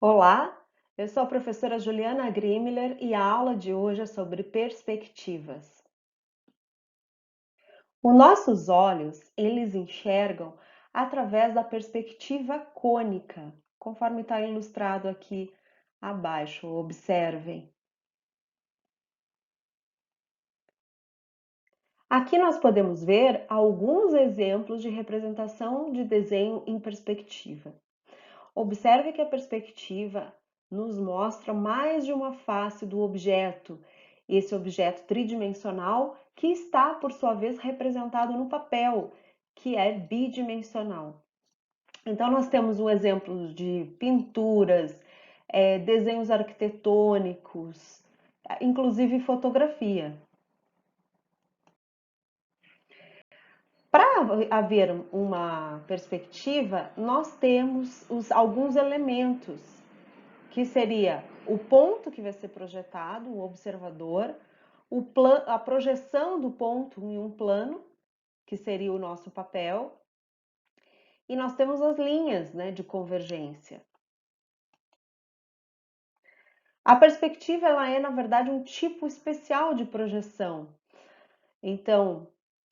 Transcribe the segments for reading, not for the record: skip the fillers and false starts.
Olá, eu sou a professora Juliana Grimler e a aula de hoje é sobre perspectivas. Os nossos olhos, eles enxergam através da perspectiva cônica, conforme está ilustrado aqui abaixo. Observem. Aqui nós podemos ver alguns exemplos de representação de desenho em perspectiva. Observe que a perspectiva nos mostra mais de uma face do objeto, esse objeto tridimensional que está, por sua vez, representado no papel, que é bidimensional. Então, nós temos um exemplo de pinturas, desenhos arquitetônicos, inclusive fotografia. Para haver uma perspectiva, nós temos alguns elementos que seria o ponto que vai ser projetado, o observador, a projeção do ponto em um plano, que seria o nosso papel, e nós temos as linhas, né, de convergência. A perspectiva ela é, na verdade, um tipo especial de projeção. Então,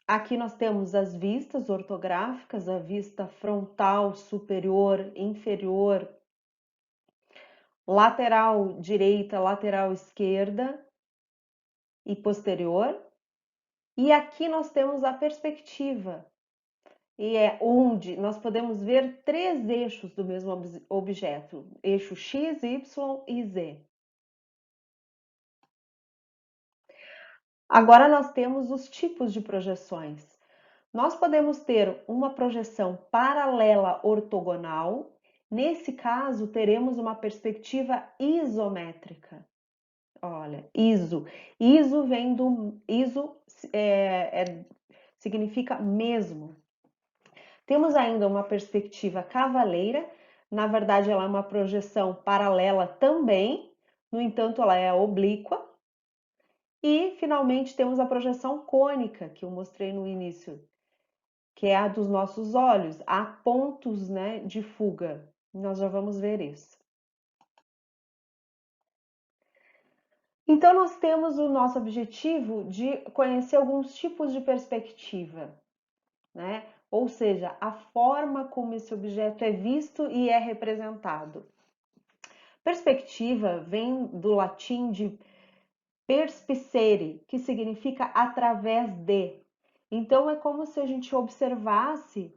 aqui nós temos as vistas ortográficas, a vista frontal, superior, inferior, lateral direita, lateral esquerda e posterior. E aqui nós temos a perspectiva, e é onde nós podemos ver três eixos do mesmo objeto, eixo X, Y e Z. Agora nós temos os tipos de projeções. Nós podemos ter uma projeção paralela ortogonal. Nesse caso, teremos uma perspectiva isométrica. Olha, iso. Iso vem do iso significa mesmo. Temos ainda uma perspectiva cavaleira, na verdade ela é uma projeção paralela também, no entanto ela é oblíqua. E finalmente temos a projeção cônica, que eu mostrei no início, que é a dos nossos olhos. Há pontos, né, de fuga, nós já vamos ver isso. Então nós temos o nosso objetivo de conhecer alguns tipos de perspectiva, né? Ou seja, a forma como esse objeto é visto e é representado. Perspectiva vem do latim de perspicere, que significa através de. Então é como se a gente observasse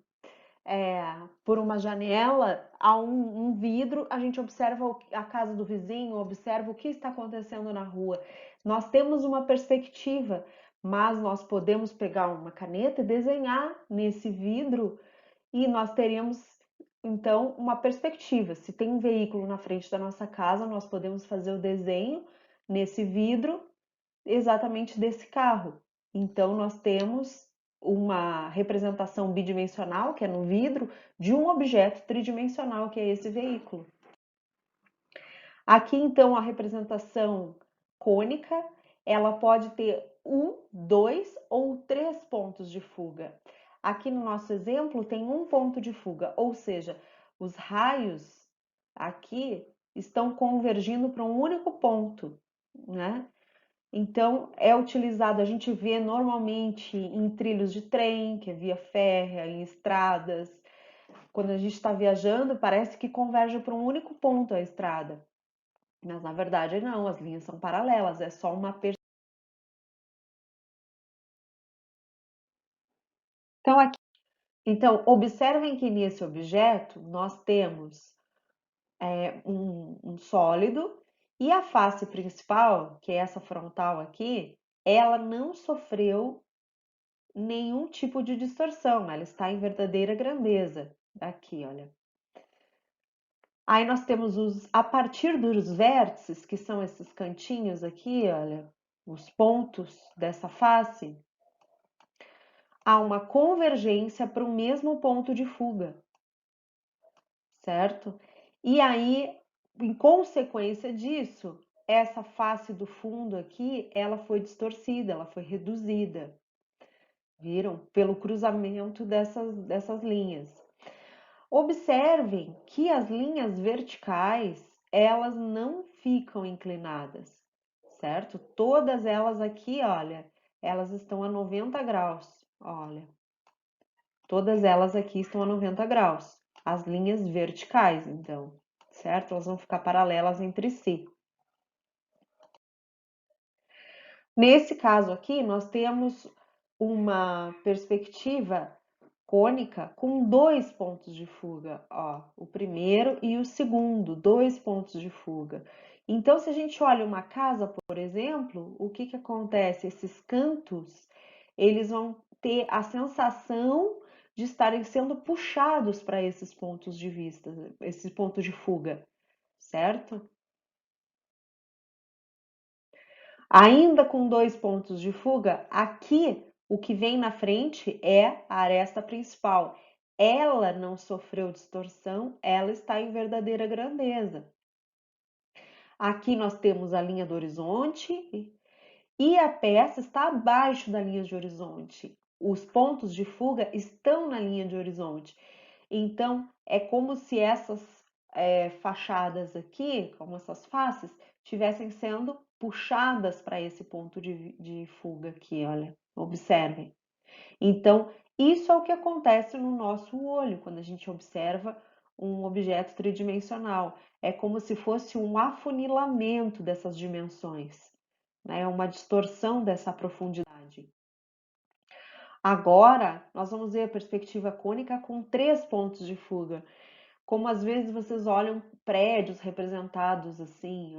por uma janela a um vidro, a gente observa a casa do vizinho, observa o que está acontecendo na rua. Nós temos uma perspectiva, mas nós podemos pegar uma caneta e desenhar nesse vidro e nós teríamos então uma perspectiva. Se tem um veículo na frente da nossa casa, nós podemos fazer o desenho nesse vidro exatamente desse carro. Então nós temos uma representação bidimensional, que é no vidro, de um objeto tridimensional, que é esse veículo. Aqui então a representação cônica, ela pode ter um, dois ou três pontos de fuga. Aqui no nosso exemplo tem um ponto de fuga, ou seja, os raios aqui estão convergindo para um único ponto, né? Então é utilizado, a gente vê normalmente em trilhos de trem, que é via férrea, em estradas. Quando a gente está viajando, parece que converge para um único ponto a estrada. Mas na verdade não, as linhas são paralelas, é só uma então, então, observem que nesse objeto nós temos um sólido e a face principal, que é essa frontal aqui, ela não sofreu nenhum tipo de distorção, ela está em verdadeira grandeza. Aqui, olha. Aí nós temos a partir dos vértices, que são esses cantinhos aqui, olha, os pontos dessa face, há uma convergência para o mesmo ponto de fuga, certo? E aí, em consequência disso, essa face do fundo aqui, ela foi distorcida, ela foi reduzida, viram? Pelo cruzamento dessas linhas. Observem que as linhas verticais, elas não ficam inclinadas, certo? Todas elas aqui, olha, elas estão a 90 graus, olha. Todas elas aqui estão a 90 graus, as linhas verticais, então, certo? Elas vão ficar paralelas entre si. Nesse caso aqui, nós temos uma perspectiva cônica com dois pontos de fuga, ó, o primeiro e o segundo, dois pontos de fuga. Então, se a gente olha uma casa, por exemplo, o que que acontece? Esses cantos, eles vão ter a sensação de estarem sendo puxados para esses pontos de vista, esses pontos de fuga, certo? Ainda com dois pontos de fuga, aqui o que vem na frente é a aresta principal. Ela não sofreu distorção, ela está em verdadeira grandeza. Aqui nós temos a linha do horizonte e a peça está abaixo da linha de horizonte. Os pontos de fuga estão na linha de horizonte. Então, é como se essas fachadas aqui, como essas faces, estivessem sendo puxadas para esse ponto de fuga aqui, olha, observem. Então, isso é o que acontece no nosso olho quando a gente observa um objeto tridimensional. É como se fosse um afunilamento dessas dimensões, né? Uma distorção dessa profundidade. Agora, nós vamos ver a perspectiva cônica com três pontos de fuga. Como às vezes vocês olham prédios representados assim,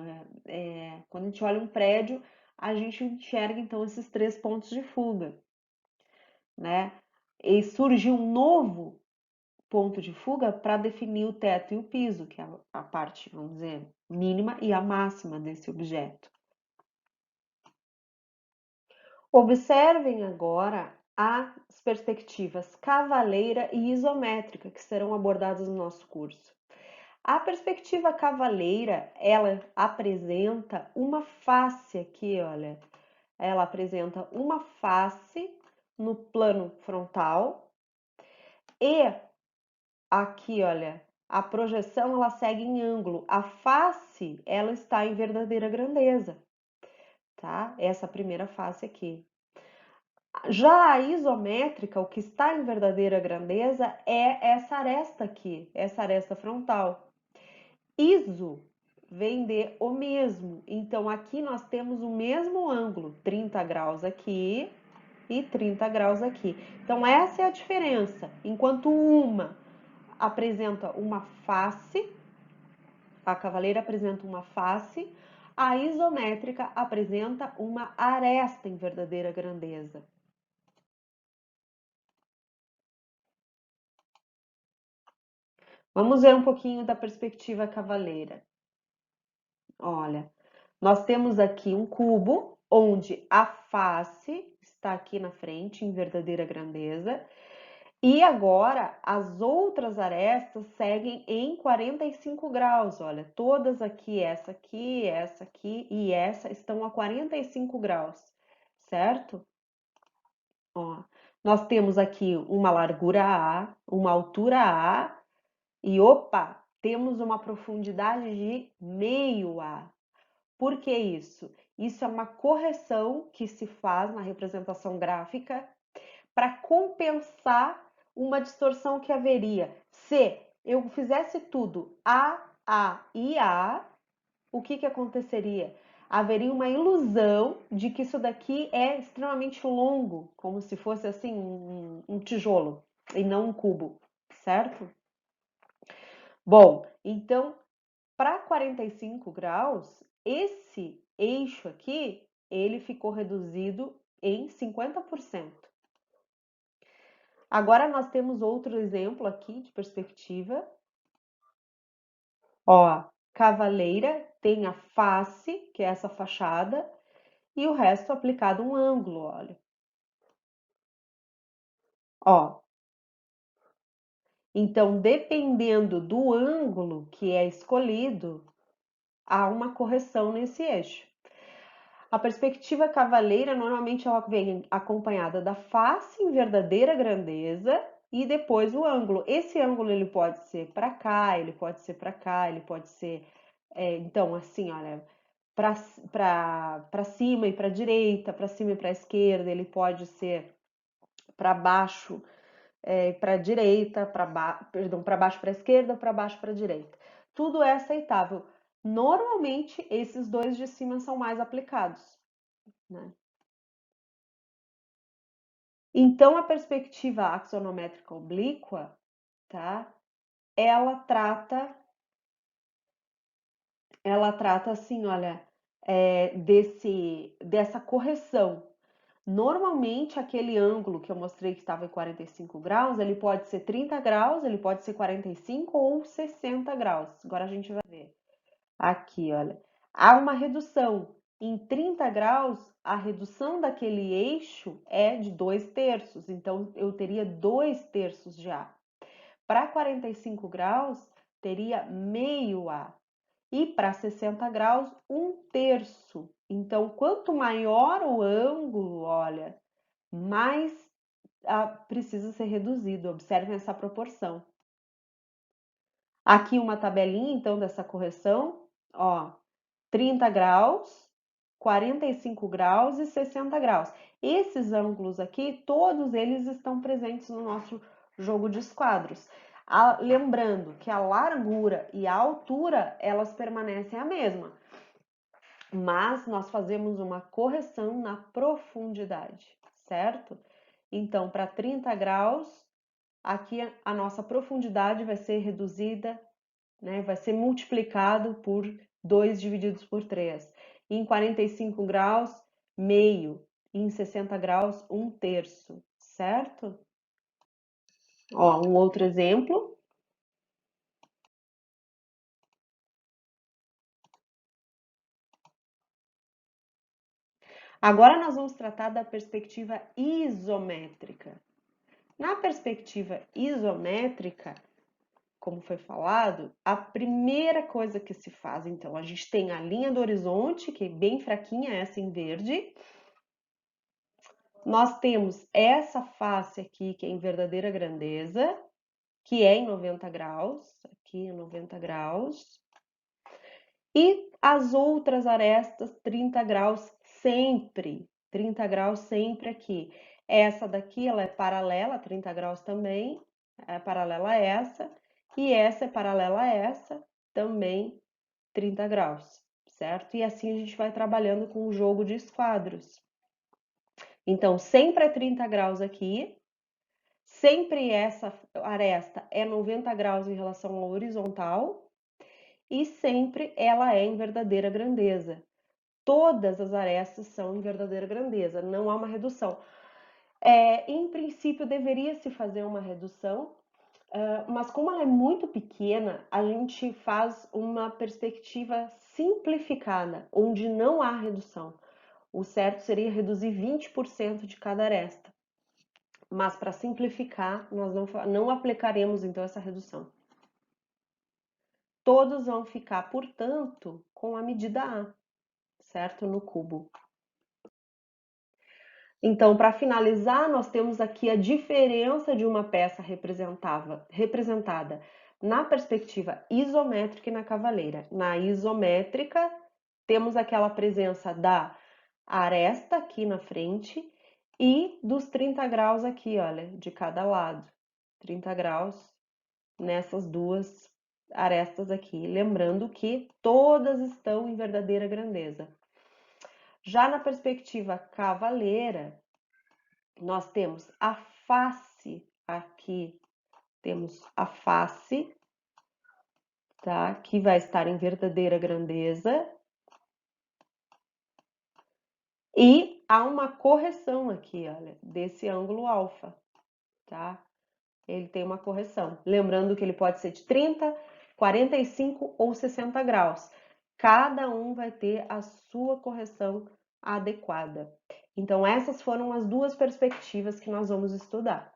quando a gente olha um prédio, a gente enxerga então esses três pontos de fuga, né? E surge um novo ponto de fuga para definir o teto e o piso, que é a parte, vamos dizer, mínima e a máxima desse objeto. Observem agora as perspectivas cavaleira e isométrica que serão abordadas no nosso curso. A perspectiva cavaleira, ela apresenta uma face aqui, olha. Ela apresenta uma face no plano frontal e aqui, olha, a projeção ela segue em ângulo. A face, ela está em verdadeira grandeza, tá? Essa primeira face aqui. Já a isométrica, o que está em verdadeira grandeza é essa aresta aqui, essa aresta frontal. Iso vem de o mesmo. Então, aqui nós temos o mesmo ângulo, 30 graus aqui e 30 graus aqui. Então, essa é a diferença. Enquanto uma apresenta uma face, a cavaleira apresenta uma face, a isométrica apresenta uma aresta em verdadeira grandeza. Vamos ver um pouquinho da perspectiva cavaleira. Olha, nós temos aqui um cubo onde a face está aqui na frente em verdadeira grandeza e agora as outras arestas seguem em 45 graus. Olha, todas aqui essa aqui e essa estão a 45 graus, certo? Ó, nós temos aqui uma largura A, uma altura A e opa, temos uma profundidade de meio A. Por que isso? Isso é uma correção que se faz na representação gráfica para compensar uma distorção que haveria. Se eu fizesse tudo A e A, o que aconteceria? Haveria uma ilusão de que isso daqui é extremamente longo, como se fosse assim um tijolo e não um cubo, certo? Bom, então para 45 graus, esse eixo aqui, ele ficou reduzido em 50%. Agora nós temos outro exemplo aqui de perspectiva. Ó, cavaleira tem a face, que é essa fachada, e o resto aplicado um ângulo, olha. Ó, então dependendo do ângulo que é escolhido, há uma correção nesse eixo. A perspectiva cavaleira normalmente ela vem acompanhada da face em verdadeira grandeza e depois o ângulo. Esse ângulo ele pode ser para cá, ele pode ser para cá, ele pode ser Então, assim, olha, para cima e para direita, para cima e para esquerda, ele pode ser para baixo, para direita, perdão, para baixo para esquerda, para baixo para direita. Tudo é aceitável. Normalmente, esses dois de cima são mais aplicados, né? Então, a perspectiva axonométrica oblíqua, tá? Ela trata, ela trata assim, olha, dessa correção. Normalmente, aquele ângulo que eu mostrei que estava em 45 graus, ele pode ser 30 graus, ele pode ser 45 ou 60 graus. Agora a gente vai ver. Aqui, olha. Há uma redução. Em 30 graus, a redução daquele eixo é de 2/3. Então, eu teria 2/3 de A. Para 45 graus, teria meio A. E para 60 graus, 1/3. Então, quanto maior o ângulo, olha, mais precisa ser reduzido. Observem essa proporção. Aqui uma tabelinha, então, dessa correção. Ó, 30 graus, 45 graus e 60 graus. Esses ângulos aqui, todos eles estão presentes no nosso jogo de esquadros. Lembrando que a largura e a altura, elas permanecem a mesma, mas nós fazemos uma correção na profundidade, certo? Então, para 30 graus, aqui a nossa profundidade vai ser reduzida, né? Vai ser multiplicado por 2 divididos por 3. Em 45 graus, meio. Em 60 graus, 1/3, certo? Ó, um outro exemplo. Agora nós vamos tratar da perspectiva isométrica. Na perspectiva isométrica, como foi falado, a primeira coisa que se faz, então, a gente tem a linha do horizonte, que é bem fraquinha, essa em verde. Nós temos essa face aqui, que é em verdadeira grandeza, que é em 90 graus, aqui em 90 graus. E as outras arestas, 30 graus sempre, 30 graus sempre aqui. Essa daqui, ela é paralela, 30 graus também, é paralela a essa. E essa é paralela a essa, também 30 graus, certo? E assim a gente vai trabalhando com o jogo de esquadros. Então, sempre é 30 graus aqui, sempre essa aresta é 90 graus em relação ao horizontal e sempre ela é em verdadeira grandeza. Todas as arestas são em verdadeira grandeza, não há uma redução. Em princípio, deveria se fazer uma redução, mas como ela é muito pequena, a gente faz uma perspectiva simplificada, onde não há redução. O certo seria reduzir 20% de cada aresta. Mas para simplificar, nós não aplicaremos então essa redução. Todos vão ficar, portanto, com a medida A, certo? No cubo. Então, para finalizar, nós temos aqui a diferença de uma peça representada na perspectiva isométrica e na cavaleira. Na isométrica, temos aquela presença da aresta aqui na frente e dos 30 graus aqui, olha, de cada lado. 30 graus nessas duas arestas aqui. Lembrando que todas estão em verdadeira grandeza. Já na perspectiva cavaleira, nós temos a face aqui, temos a face, tá? Que vai estar em verdadeira grandeza. E há uma correção aqui, olha, desse ângulo alfa, tá? Ele tem uma correção. Lembrando que ele pode ser de 30, 45 ou 60 graus. Cada um vai ter a sua correção adequada. Então, essas foram as duas perspectivas que nós vamos estudar.